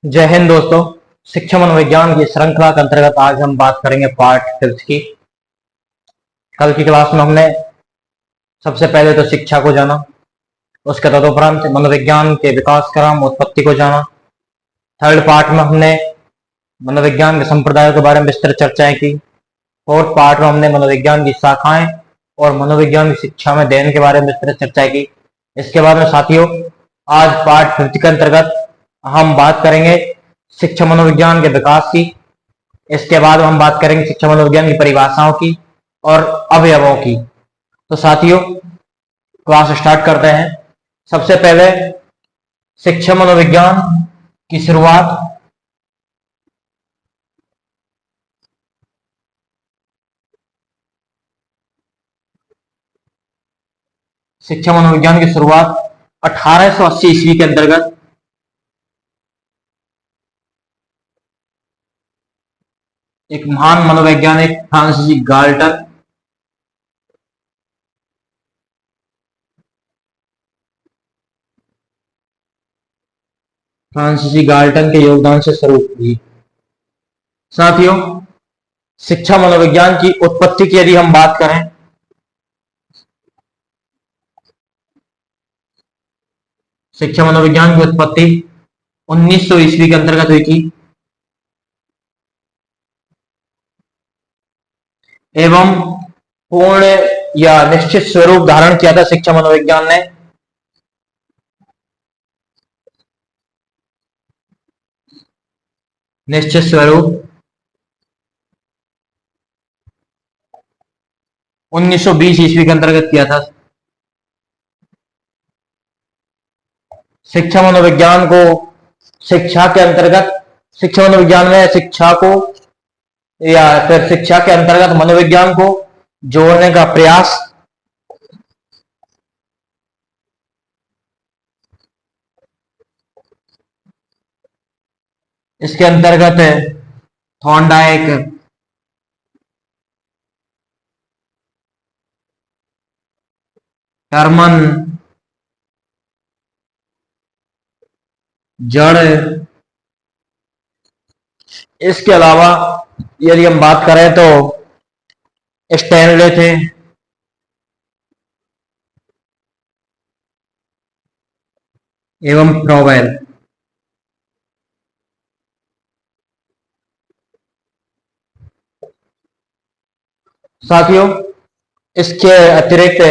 जय हिंद दोस्तों। शिक्षा मनोविज्ञान की श्रृंखला के अंतर्गत आज हम बात करेंगे पार्ट फिफ्थ की। कल की क्लास में हमने सबसे पहले तो शिक्षा को जाना, उसके तदुपरांत मनोविज्ञान के विकास क्रम उत्पत्ति को जाना। थर्ड पार्ट में हमने मनोविज्ञान के संप्रदायों के बारे में विस्तृत चर्चाएं की। फोर्थ पार्ट में हमने मनोविज्ञान की शाखाएं और मनोविज्ञान की शिक्षा में अध्ययन के बारे में विस्तृत चर्चाएं की। इसके बाद में साथियों आज पार्ट फिफ्थ के अंतर्गत हम बात करेंगे शिक्षा मनोविज्ञान के विकास की। इसके बाद हम बात करेंगे शिक्षा मनोविज्ञान की परिभाषाओं की और अवयवों की। तो साथियों क्लास स्टार्ट करते हैं। सबसे पहले शिक्षा मनोविज्ञान की शुरुआत। शिक्षा मनोविज्ञान की शुरुआत 1880 ईस्वी के अंतर्गत एक महान मनोवैज्ञानिक फ्रांसीसी गाल्टन के योगदान से शुरू हुई। साथियों शिक्षा मनोविज्ञान की उत्पत्ति की यदि हम बात करें शिक्षा मनोविज्ञान की उत्पत्ति 1900 ईस्वी के अंतर्गत हुई थी एवं पूर्ण या निश्चित स्वरूप धारण किया था शिक्षा मनोविज्ञान ने निश्चित स्वरूप 1920 ईस्वी के अंतर्गत किया था। शिक्षा मनोविज्ञान को शिक्षा के अंतर्गत शिक्षा मनोविज्ञान में शिक्षा को या फिर शिक्षा के अंतर्गत मनोविज्ञान को जोड़ने का प्रयास इसके अंतर्गत थॉर्नडाइक, टर्मन, जड़, इसके अलावा यदि हम बात करें तो स्टैनले थे एवं फ्रोवेल। साथियों इसके अतिरिक्त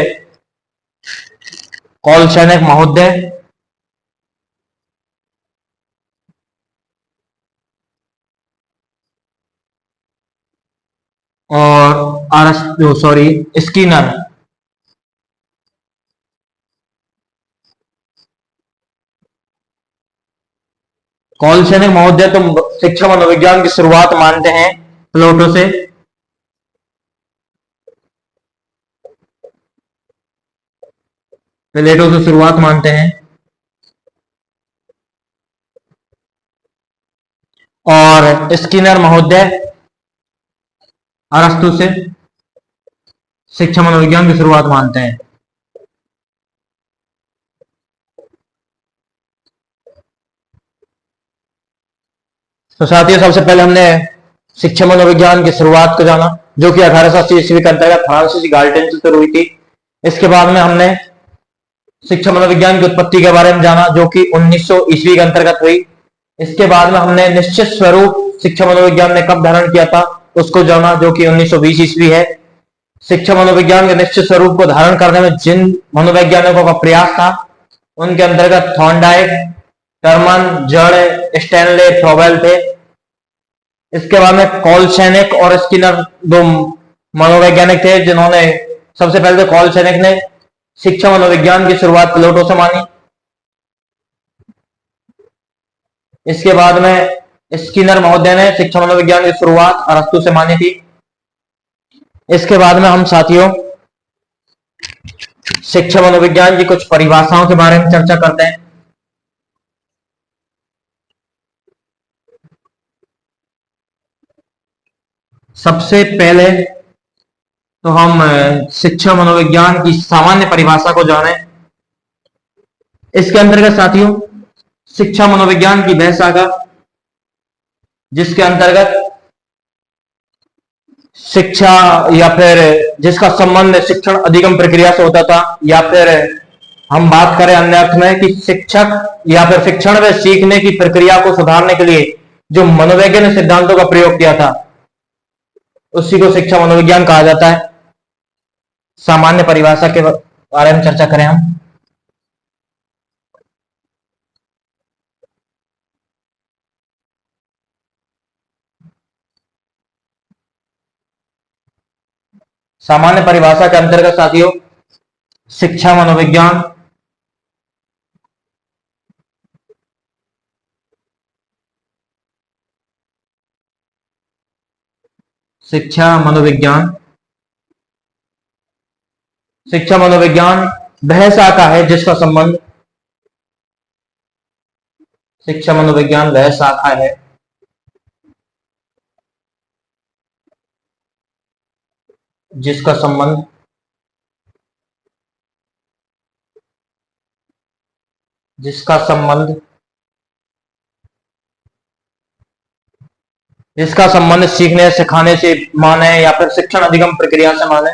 कॉलशेनेक महोदय और स्किनर कॉलशेनेक महोदय तो शिक्षा मनोविज्ञान की शुरुआत मानते हैं प्लेटो से। प्लेटो से शुरुआत मानते हैं और स्किनर महोदय अरस्तु से शिक्षा मनोविज्ञान की शुरुआत मानते हैं। तो साथियों सबसे पहले हमने शिक्षा मनोविज्ञान की शुरुआत को जाना जो कि 1880 ईस्वी के अंतर्गत फ्रांसीसी गाल्टन से शुरू हुई थी। इसके बाद में हमने शिक्षा मनोविज्ञान की उत्पत्ति के बारे में जाना जो कि 1900 ईस्वी के अंतर्गत हुई। इसके बाद में हमने निश्चित स्वरूप शिक्षा मनोविज्ञान ने कब धारण किया था उसको जाना जो कि 1920 ईस्वी है। शिक्षा मनोविज्ञान के निश्चित स्वरूप को धारण करने में जिन मनोवैज्ञानिकों का प्रयास था उनके अंतर्गत थॉर्नडाइक, टर्मन, जड़, स्टैनले, फ्रोवेल थे। इसके बाद में कॉलशेनेक और स्किनर दो मनोवैज्ञानिक थे जिन्होंने सबसे पहले तो कॉलशेनेक ने शिक्षा मनोविज्ञान की शुरुआत प्लेटो से मानी। इसके बाद में स्किनर महोदय ने शिक्षा मनोविज्ञान की शुरुआत अरस्तु से मानी थी। इसके बाद में हम साथियों शिक्षा मनोविज्ञान की कुछ परिभाषाओं के बारे में चर्चा करते हैं। सबसे पहले तो हम शिक्षा मनोविज्ञान की सामान्य परिभाषा को जानें। इसके अंतर्गत साथियों शिक्षा मनोविज्ञान की वह शाखा जिसके अंतर्गत शिक्षा या फिर जिसका संबंध शिक्षण अधिगम प्रक्रिया से होता था, या फिर हम बात करें अन्य अर्थ में कि शिक्षक या फिर शिक्षण में सीखने की प्रक्रिया को सुधारने के लिए जो मनोवैज्ञानिक सिद्धांतों का प्रयोग किया था, उसी को शिक्षा मनोविज्ञान कहा जाता है। सामान्य परिभाषा के बारे में चर्चा करें हम। सामान्य परिभाषा के अंतर्गत साथियों, शिक्षा मनोविज्ञान शिक्षा मनोविज्ञान वह शाखा है जिसका संबंध शिक्षा मनोविज्ञान वह शाखा है जिसका संबंध सीखने सिखाने से माने या फिर शिक्षण अधिगम प्रक्रिया से माने।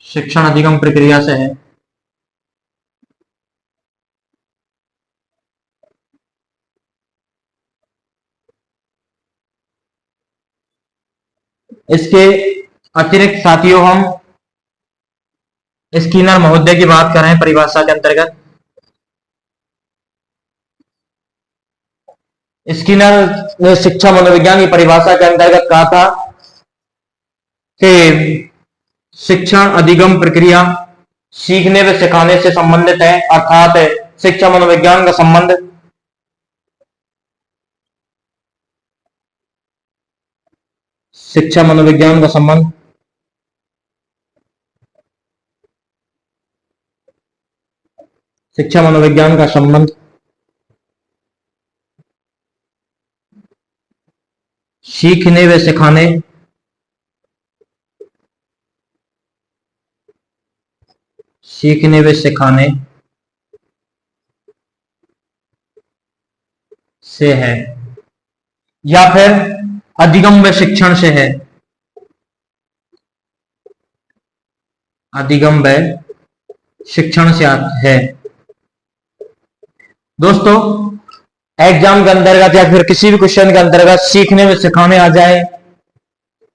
शिक्षण अधिगम प्रक्रिया से है। इसके अतिरिक्त साथियों हम स्किनर महोदय की बात करें परिभाषा के अंतर्गत। स्किनर ने शिक्षा मनोविज्ञान की परिभाषा के अंतर्गत कहा था कि शिक्षण अधिगम प्रक्रिया सीखने व सिखाने से संबंधित है, अर्थात शिक्षा मनोविज्ञान का संबंध शिक्षा मनोविज्ञान का संबंध सीखने व सिखाने से है, या फिर अधिगम व शिक्षण से है। अधिगम व शिक्षण से है। दोस्तों, एग्जाम के अंतर्गत या फिर किसी भी क्वेश्चन के अंतर्गत सीखने में सिखाने आ जाए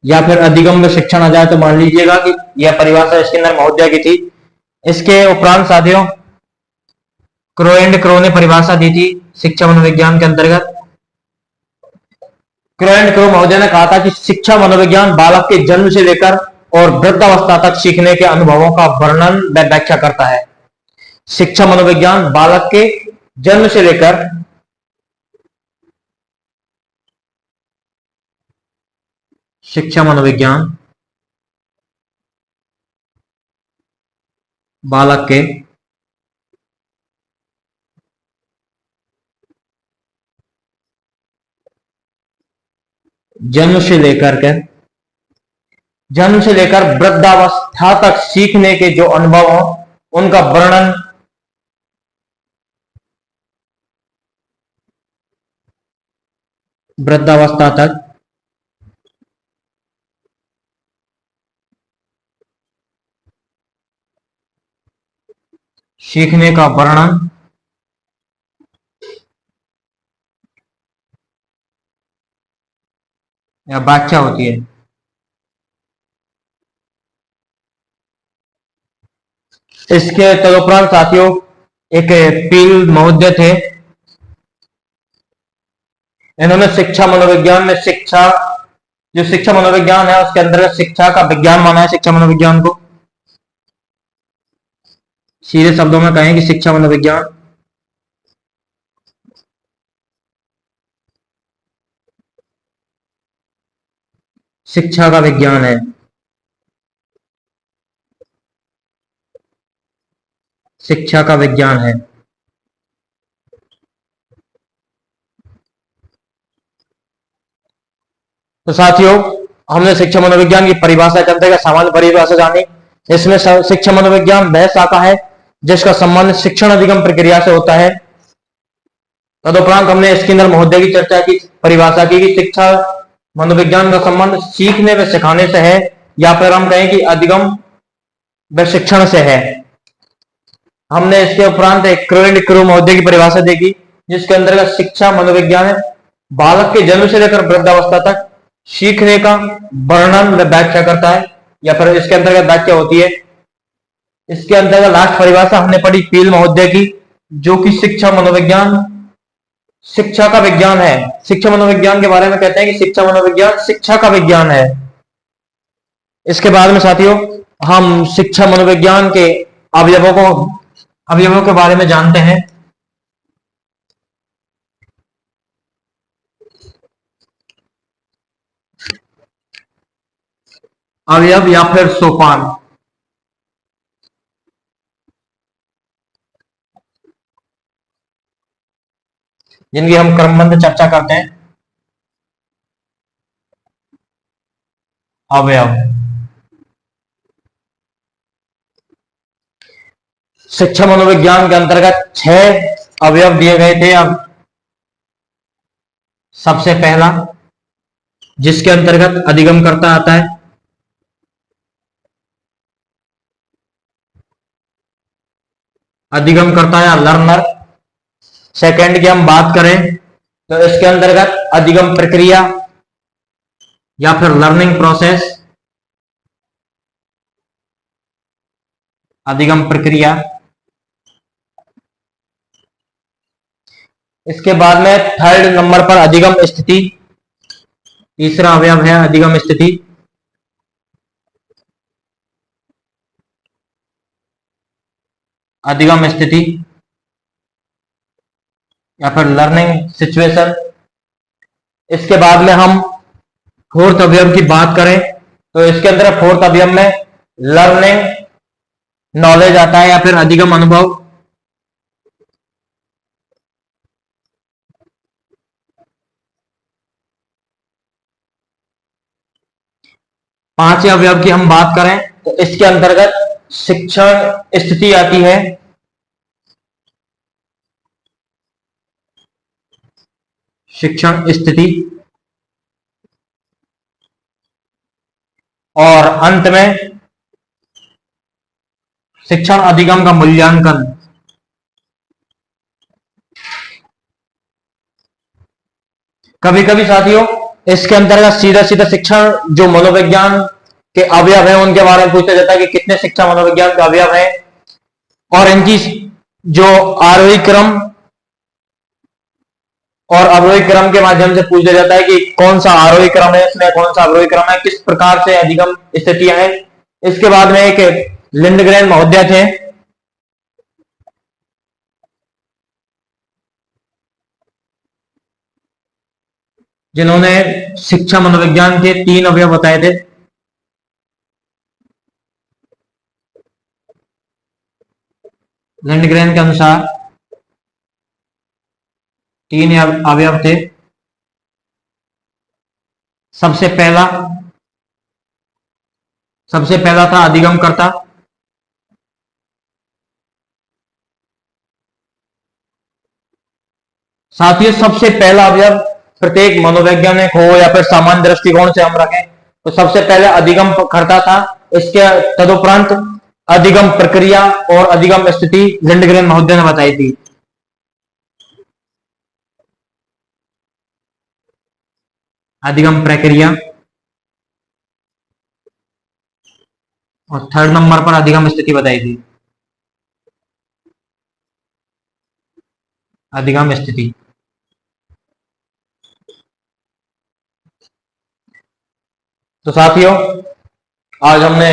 या फिर अधिगम में शिक्षण आ जाए तो मान लीजिएगा कि यह परिभाषा स्किनर महोदय की थी। इसके उपरांत साथियों क्रो एंड क्रो ने परिभाषा दी थी शिक्षा मनोविज्ञान के अंतर्गत। क्रो एंड क्रो महोदय ने कहा था कि शिक्षा मनोविज्ञान बालक के जन्म से लेकर और वृद्धावस्था तक सीखने के अनुभवों का वर्णन व व्याख्या करता है। शिक्षा मनोविज्ञान बालक के जन्म से लेकर बालक के जन्म से लेकर वृद्धावस्था तक सीखने के जो अनुभव हो उनका वर्णन वृद्धावस्था तक सीखने का वर्णन या व्याख्या होती है। इसके तदुपरांत साथियों एक पील महोदय थे। इन्होंने शिक्षा मनोविज्ञान में शिक्षा मनोविज्ञान है उसके अंतर्गत शिक्षा का विज्ञान माना है। शिक्षा मनोविज्ञान को सीधे शब्दों में कहें कि शिक्षा मनोविज्ञान शिक्षा का विज्ञान है। शिक्षा का विज्ञान है। तो साथियों हमने शिक्षा मनोविज्ञान की परिभाषा के अंतर्गत सामान्य परिभाषा जानी। इसमें शिक्षा मनोविज्ञान वह शाखा है जिसका संबंध शिक्षण अधिगम प्रक्रिया से होता है। तदुपरांत हमने स्किनर महोदय की चर्चा की, परिभाषा की कि शिक्षा मनोविज्ञान का संबंध सीखने व सिखाने से है, या फिर हम कहें कि अधिगम व शिक्षण से है। हमने इसके उपरांत एक क्रू महोदय की परिभाषा देखी, जिसके अंतर्गत शिक्षा मनोविज्ञान बालक के जन्म से लेकर वृद्धावस्था तक सीखने का वर्णन व व्याख्या करता है, या फिर इसके अंतर्गत व्याख्या होती है। इसके अंतर्गत लास्ट परिभाषा हमने पढ़ी पील महोदय की, जो कि शिक्षा मनोविज्ञान शिक्षा का विज्ञान है। शिक्षा मनोविज्ञान के बारे में कहते हैं कि शिक्षा मनोविज्ञान शिक्षा का विज्ञान है। इसके बाद में साथियों हम शिक्षा मनोविज्ञान के अवयवों के बारे में जानते हैं। अवयव या फिर सोपान। जिनकी हम क्रमबद्ध चर्चा करते हैं। अवयव शिक्षा मनोविज्ञान के अंतर्गत 6 अवयव दिए गए थे। अब सबसे पहला, जिसके अंतर्गत अधिगमकर्ता आता है, अधिगमकर्ता या लर्नर। सेकंड की हम बात करें तो इसके अंतर्गत अधिगम प्रक्रिया या फिर लर्निंग प्रोसेस, अधिगम प्रक्रिया। इसके बाद में थर्ड नंबर पर अधिगम स्थिति, तीसरा अवयव है अधिगम स्थिति। अधिगम स्थिति या फिर लर्निंग सिचुएशन। इसके बाद में हम फोर्थ अवयव की बात करें तो इसके अंदर फोर्थ अवयव में लर्निंग नॉलेज आता है या फिर अधिगम अनुभव। पांचवें अवयव की हम बात करें तो इसके अंतर्गत शिक्षण स्थिति आती है। शिक्षण स्थिति। और अंत में शिक्षण अधिगम का मूल्यांकन। कभी कभी साथियों इसके अंतर्गत सीधा सीधा शिक्षण जो मनोविज्ञान के अवयव हैं उनके बारे में पूछा जाता है कि कितने शिक्षा मनोविज्ञान के अवयव हैं, और इनकी जो आरोही क्रम और अवरोही क्रम के माध्यम से पूछा जाता है कि कौन सा आरोही क्रम है इसमें, कौन सा अवरोही क्रम है, किस प्रकार से अधिगम स्थितियां हैं। इसके बाद में एक लिंडग्रेन महोदय थे, जिन्होंने शिक्षा मनोविज्ञान के 3 अवयव बताए थे। लिंडग्रेन के अनुसार 3 अवयव थे। सबसे पहला था अधिगमकर्ता। साथियों सबसे पहला अवयव प्रत्येक मनोवैज्ञानिक हो या फिर सामान्य दृष्टिकोण से हम रखें तो सबसे पहले अधिगम करता था। इसके तदुपरांत अधिगम प्रक्रिया और अधिगम स्थिति लिंडग्रेन महोदय ने बताई थी। अधिगम प्रक्रिया और थर्ड नंबर पर अधिगम स्थिति बताई थी। अधिगम स्थिति। तो साथियों आज हमने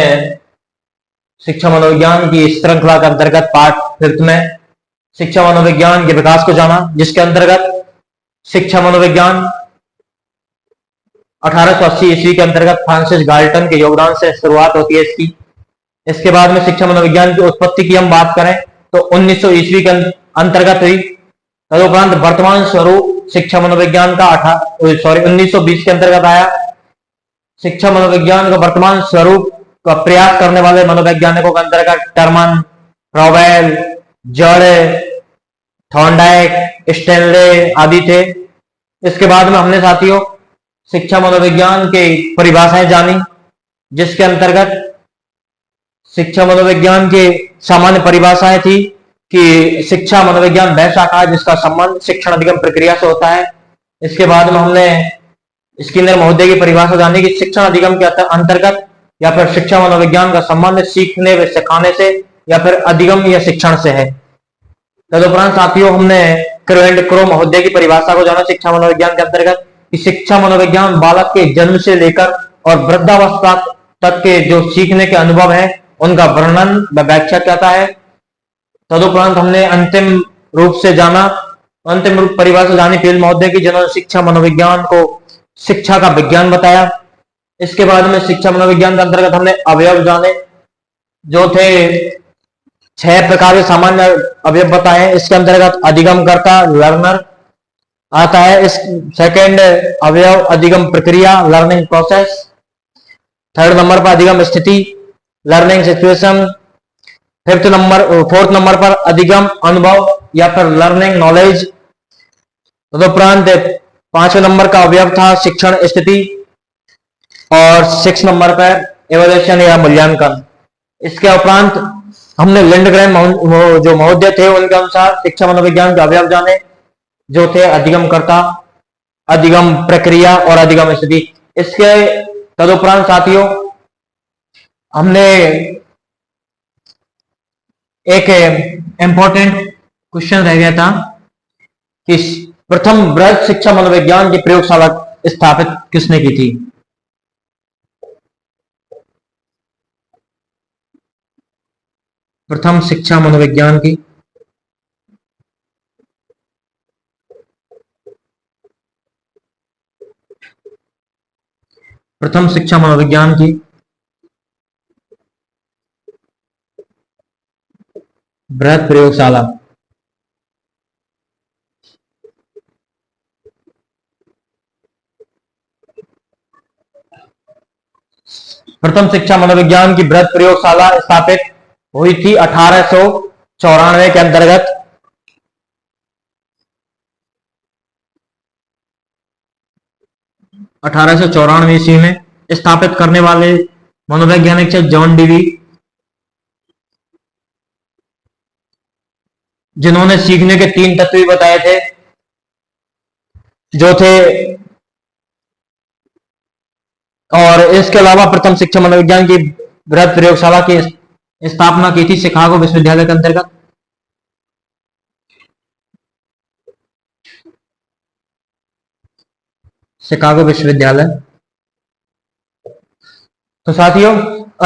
शिक्षा मनोविज्ञान की श्रृंखला के अंतर्गत पार्ट 5 में शिक्षा मनोविज्ञान के विकास को जाना, जिसके अंतर्गत शिक्षा मनोविज्ञान 1880 ईस्वी के अंतर्गत फ्रांसिस गाल्टन के योगदान से शुरुआत होती है इसकी। इसके बाद में शिक्षा मनोविज्ञान की उत्पत्ति की हम बात करें तो 1900 ईस्वी के अंतर्गत हुई। तदुपरांत वर्तमान स्वरूप शिक्षा मनोविज्ञान का 1920 के अंतर्गत आया। शिक्षा मनोविज्ञान का वर्तमान स्वरूप का प्रयास करने वाले मनोवैज्ञानिकों के अंतर्गत टर्मन, प्रॉवेल, जड़, थॉर्नडाइक, स्टेनले आदि थे। इसके बाद में हमने साथियों शिक्षा मनोविज्ञान के परिभाषाएं जानी, जिसके अंतर्गत शिक्षा मनोविज्ञान की सामान्य परिभाषाएं थी कि शिक्षा मनोविज्ञान वह शाखा है जिसका संबंध शिक्षण अधिगम प्रक्रिया से होता है। इसके बाद में हमने स्किनर महोदय की परिभाषा जानी कि शिक्षण अधिगम के अंतर्गत या फिर शिक्षा मनोविज्ञान का संबंध सीखने व सिखाने से या फिर अधिगम या शिक्षण से है। तदुपरांत साथियों हमने क्रो महोदय की परिभाषा को जाना शिक्षा मनोविज्ञान के अंतर्गत कि शिक्षा मनोविज्ञान बालक के जन्म से लेकर और वृद्धावस्था तक के जो सीखने के अनुभव है उनका वर्णन व व्याख्या करता है। तदुपरांत हमने अंतिम रूप परिभाषा जानी पीएल महोदय की, जिन्होंने शिक्षा मनोविज्ञान को शिक्षा का विज्ञान बताया। इसके बाद में शिक्षा मनोविज्ञान के अंतर्गत हमने अवयव जाने, जो थे 6 प्रकार के सामान्य अवयव बताए। इसके अंतर्गत अधिगमकर्ता लर्नर आता है। इस सेकंड अवयव अधिगम प्रक्रिया लर्निंग प्रोसेस। थर्ड नंबर पर अधिगम स्थिति लर्निंग सिचुएशन। फोर्थ नंबर पर अधिगम अनुभव या फिर लर्निंग नॉलेज। तदुपरांत 5वें नंबर का अवयव था शिक्षण स्थिति और 6 नंबर पर इवैल्यूएशन या मूल्यांकन। इसके उपरांत हमने लिंडग्रेन जो महोदय थे उनके अनुसार शिक्षा मनोविज्ञान के अवयव जाने, जो थे अधिगमकर्ता, अधिगम प्रक्रिया और अधिगम स्थिति। इसके तदुपरांत साथियों हमने एक इंपॉर्टेंट क्वेश्चन रह गया था कि प्रथम बृहद शिक्षा मनोविज्ञान की प्रयोगशाला स्थापित किसने की थी। प्रथम शिक्षा मनोविज्ञान की बृहद प्रयोगशाला की बृहद प्रयोगशाला स्थापित हुई थी 1894 के अंतर्गत। ईस्वी में स्थापित करने वाले मनोवैज्ञानिक थे जॉन डीवी, जिन्होंने सीखने के 3 तत्व भी बताए थे, जो थे। और इसके अलावा प्रथम शिक्षा मनोविज्ञान की बृहद प्रयोगशाला की स्थापना की थी शिकागो विश्वविद्यालय के अंतर्गत। शिकागो विश्वविद्यालय। तो साथियों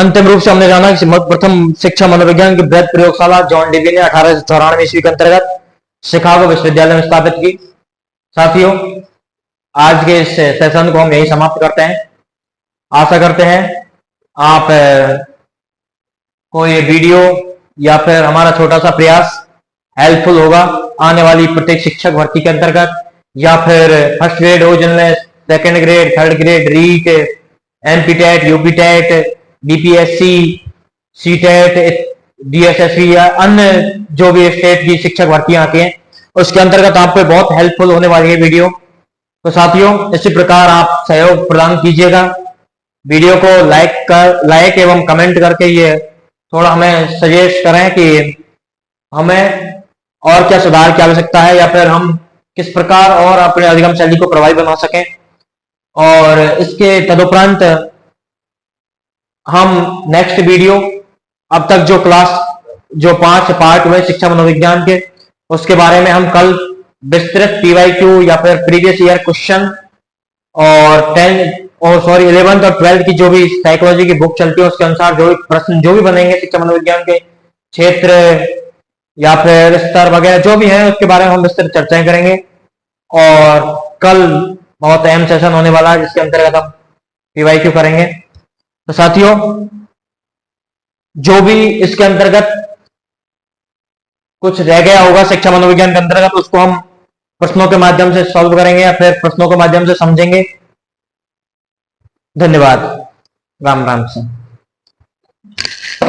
अंतिम रूप से हमने जाना कि प्रथम शिक्षा मनोविज्ञान की बृहद प्रयोगशाला जॉन डीवी ने 1894 ईस्वी के अंतर्गत शिकागो विश्वविद्यालय में स्थापित की। साथियों आज के इस सेशन को हम यही समाप्त करते हैं। आशा करते हैं आप को ये वीडियो या फिर हमारा छोटा सा प्रयास हेल्पफुल होगा आने वाली प्रत्येक शिक्षक भर्ती के अंतर्गत, या फिर फर्स्ट ग्रेड हो जिनमें second grade, third grade, REET, MPTET, UPTET, BPSC, CTET, DSSC या अन्य जो भी स्टेट की शिक्षक भर्तियां आती हैं उसके अंतर्गत आपको बहुत हेल्पफुल होने वाली है वीडियो। तो साथियों इसी प्रकार आप सहयोग प्रदान कीजिएगा। वीडियो को लाइक एवं कमेंट करके ये थोड़ा हमें सजेस्ट करें कि हमें और क्या सुधार की आवश्यकता है, या फिर हम किस प्रकार और अपने अधिगम शैली को प्रभावी बना सकें। और इसके तदुपरांत हम नेक्स्ट वीडियो, अब तक जो क्लास जो 5 पार्ट हुए शिक्षा मनोविज्ञान के, उसके बारे में हम कल विस्तृत PYQ या फिर प्रीवियस ईयर क्वेश्चन और 11th और 12th की जो भी साइकोलॉजी की बुक चलती है उसके अनुसार जो भी प्रश्न जो भी बनेंगे शिक्षा मनोविज्ञान के क्षेत्र या फिर स्तर वगैरह जो भी है उसके बारे में हम विस्तृत चर्चाएं करेंगे। और कल बहुत अहम सेशन होने वाला है जिसके अंतर्गत हम PYQ करेंगे। तो साथियों जो भी इसके अंतर्गत कुछ रह गया होगा शिक्षा मनोविज्ञान के अंतर्गत उसको हम प्रश्नों के माध्यम से सॉल्व करेंगे या फिर प्रश्नों के माध्यम से समझेंगे। धन्यवाद। राम राम से।